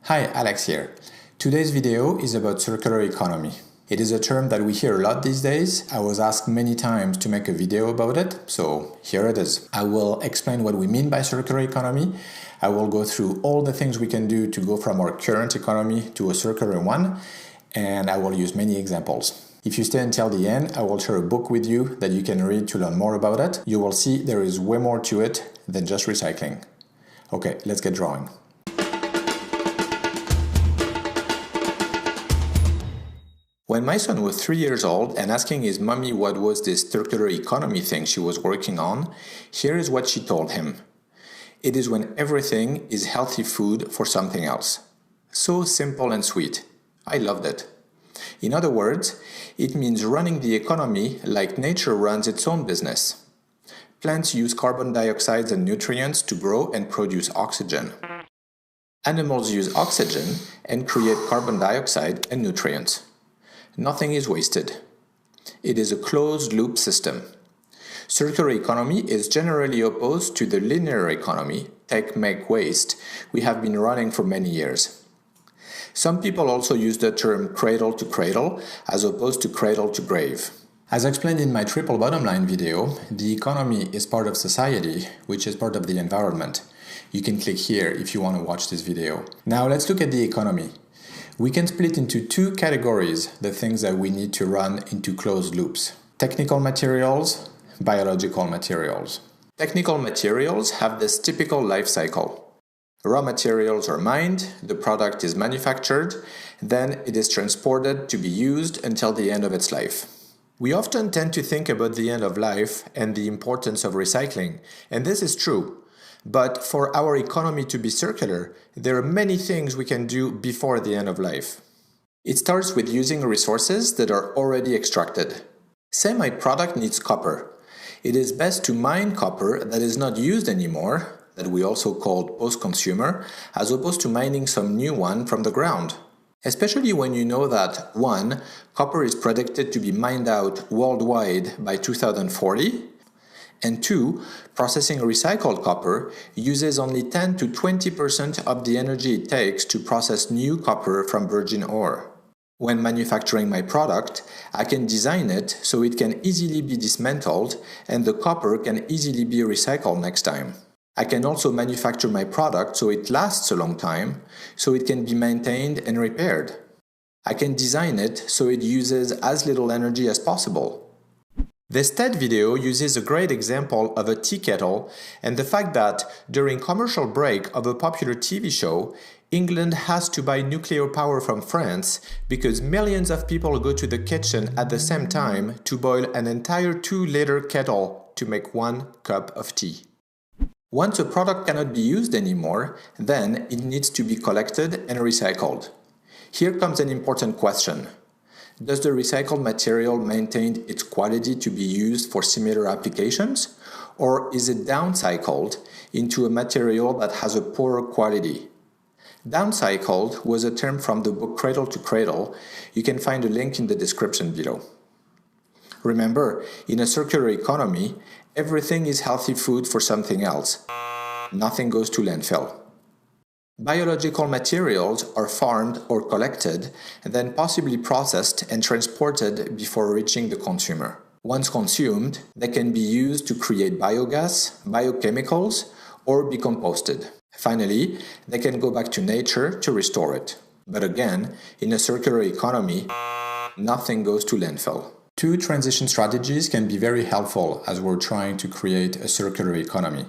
Hi, Alex here. Today's video is about circular economy. It is a term that we hear a lot these days. I was asked many times to make a video about it, so here it is. I will explain what we mean by circular economy. I will go through all the things we can do to go from our current economy to a circular one, and I will use many examples. If you stay until the end, I will share a book with you that you can read to learn more about it. You will see there is way more to it than just recycling. Okay, let's get drawing. When my son was 3 years old and asking his mommy what was this circular economy thing she was working on, here is what she told him. It is when everything is healthy food for something else. So simple and sweet. I loved it. In other words, it means running the economy like nature runs its own business. Plants use carbon dioxide and nutrients to grow and produce oxygen. Animals use oxygen and create carbon dioxide and nutrients. Nothing is wasted. It is a closed-loop system. Circular economy is generally opposed to the linear economy, take, make, waste, we have been running for many years. Some people also use the term cradle to cradle as opposed to cradle to grave. As explained in my triple bottom line video, the economy is part of society, which is part of the environment. You can click here if you want to watch this video. Now let's look at the economy. We can split into two categories the things that we need to run into closed loops. Technical materials, biological materials. Technical materials have this typical life cycle. Raw materials are mined, the product is manufactured, then it is transported to be used until the end of its life. We often tend to think about the end of life and the importance of recycling, and this is true. But for our economy to be circular, there are many things we can do before the end of life. It starts with using resources that are already extracted. Say my product needs copper. It is best to mine copper that is not used anymore, that we also call post-consumer, as opposed to mining some new one from the ground. Especially when you know that 1. Copper is predicted to be mined out worldwide by 2040, and 2. Processing recycled copper uses only 10 to 20% of the energy it takes to process new copper from virgin ore. When manufacturing my product, I can design it so it can easily be dismantled and the copper can easily be recycled next time. I can also manufacture my product so it lasts a long time, so it can be maintained and repaired. I can design it so it uses as little energy as possible. This TED video uses a great example of a tea kettle and the fact that during commercial break of a popular TV show, England has to buy nuclear power from France because millions of people go to the kitchen at the same time to boil an entire 2-liter kettle to make 1 cup of tea. Once a product cannot be used anymore, then it needs to be collected and recycled. Here comes an important question. Does the recycled material maintain its quality to be used for similar applications, or is it downcycled into a material that has a poorer quality? Downcycled was a term from the book Cradle to Cradle. You can find a link in the description below. Remember, in a circular economy, everything is healthy food for something else. Nothing goes to landfill. Biological materials are farmed or collected and then possibly processed and transported before reaching the consumer. Once consumed, they can be used to create biogas, biochemicals, or be composted. Finally, they can go back to nature to restore it. But again, in a circular economy, nothing goes to landfill. Two transition strategies can be very helpful as we're trying to create a circular economy.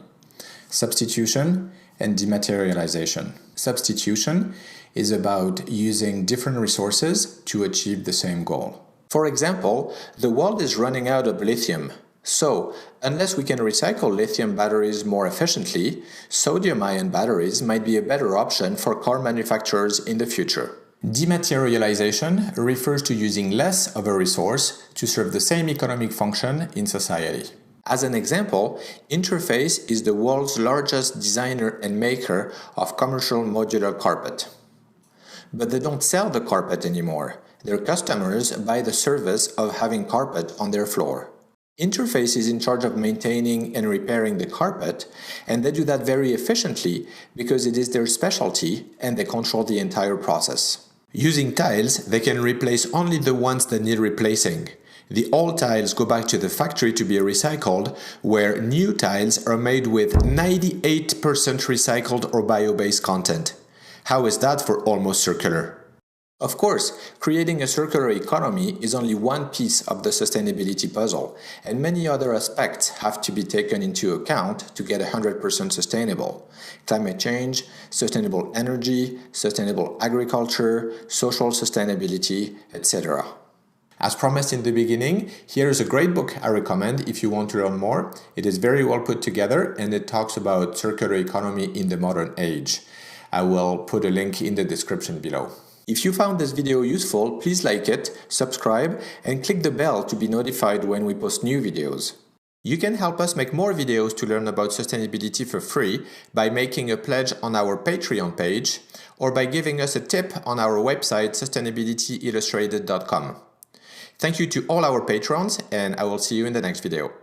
Substitution and dematerialization. Substitution is about using different resources to achieve the same goal. For example, the world is running out of lithium. So, unless we can recycle lithium batteries more efficiently, sodium-ion batteries might be a better option for car manufacturers in the future. Dematerialization refers to using less of a resource to serve the same economic function in society. As an example, Interface is the world's largest designer and maker of commercial modular carpet. But they don't sell the carpet anymore. Their customers buy the service of having carpet on their floor. Interface is in charge of maintaining and repairing the carpet, and they do that very efficiently because it is their specialty and they control the entire process. Using tiles, they can replace only the ones that need replacing. The old tiles go back to the factory to be recycled, where new tiles are made with 98% recycled or bio-based content. How is that for almost circular? Of course, creating a circular economy is only one piece of the sustainability puzzle, and many other aspects have to be taken into account to get 100% sustainable. Climate change, sustainable energy, sustainable agriculture, social sustainability, etc. As promised in the beginning, here is a great book I recommend if you want to learn more. It is very well put together and it talks about circular economy in the modern age. I will put a link in the description below. If you found this video useful, please like it, subscribe, and click the bell to be notified when we post new videos. You can help us make more videos to learn about sustainability for free by making a pledge on our Patreon page or by giving us a tip on our website sustainabilityillustrated.com. Thank you to all our patrons, and I will see you in the next video.